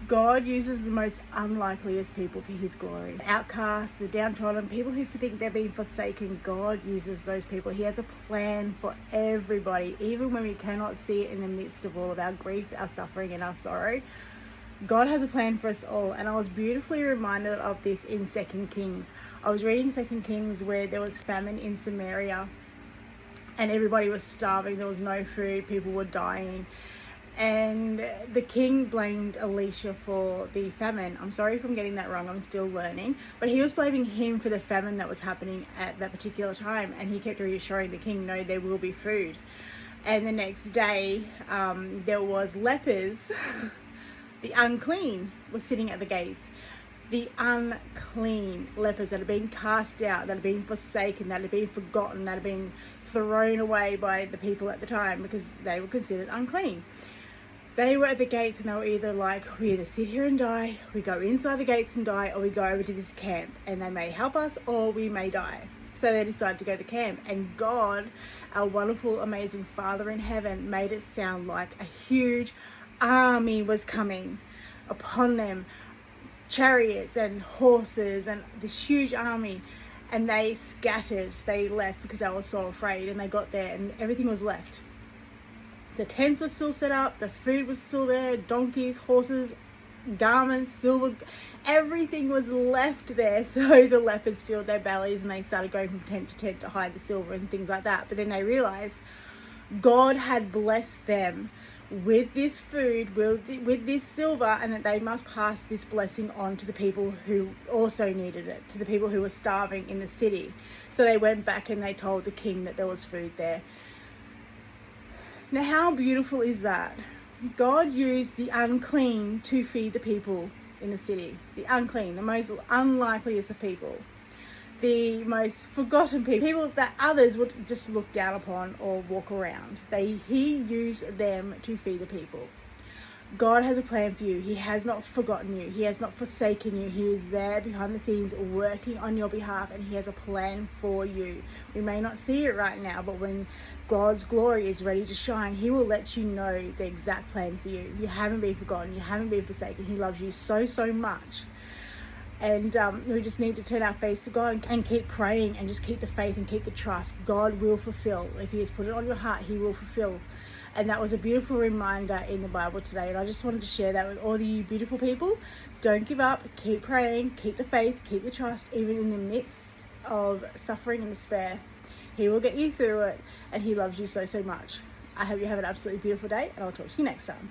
God uses the most unlikeliest people for his glory. The outcasts, the downtrodden, people who think they're being forsaken, God uses those people. He has a plan for everybody, even when we cannot see it in the midst of all of our grief, our suffering, and our sorrow. God has a plan for us all, and I was beautifully reminded of this in 2 Kings. I was reading 2 Kings where there was famine in Samaria, and everybody was starving. There was no food, people were dying. And the king blamed Elisha for the famine. I'm sorry if I'm getting that wrong, I'm still learning. But he was blaming him for the famine that was happening at that particular time. And he kept reassuring the king, no, there will be food. And the next day, there was lepers. The unclean was sitting at the gates. The unclean lepers that had been cast out, that had been forsaken, that had been forgotten, that had been thrown away by the people at the time because they were considered unclean. They were at the gates, and they were either like, we either sit here and die, we go inside the gates and die, or we go over to this camp and they may help us or we may die. So they decided to go to the camp, and God, our wonderful, amazing Father in heaven, made it sound like a huge army was coming upon them, chariots and horses and this huge army. And they scattered, they left because they were so afraid, and they got there and everything was left. The tents were still set up, the food was still there, donkeys, horses, garments, silver, everything was left there. So the lepers filled their bellies and they started going from tent to tent to hide the silver and things like that. But then they realized God had blessed them with this food, with this silver, and that they must pass this blessing on to the people who also needed it, to the people who were starving in the city. So they went back and they told the king that there was food there. Now, how beautiful is that? God used the unclean to feed the people in the city. The unclean, the most unlikeliest of people. The most forgotten people that others would just look down upon or walk around. He used them to feed the people. God has a plan for you. He has not forgotten you. He has not forsaken you. He is there behind the scenes working on your behalf, and he has a plan for you. We may not see it right now, but when God's glory is ready to shine, he will let you know the exact plan for you. You haven't been forgotten. You haven't been forsaken. He loves you so, so much. And we just need to turn our face to God and keep praying and just keep the faith and keep the trust. God will fulfill. If he has put it on your heart, he will fulfill. And that was a beautiful reminder in the Bible today. And I just wanted to share that with all of you beautiful people. Don't give up. Keep praying. Keep the faith. Keep the trust, even in the midst of suffering and despair. He will get you through it. And he loves you so, so much. I hope you have an absolutely beautiful day. And I'll talk to you next time.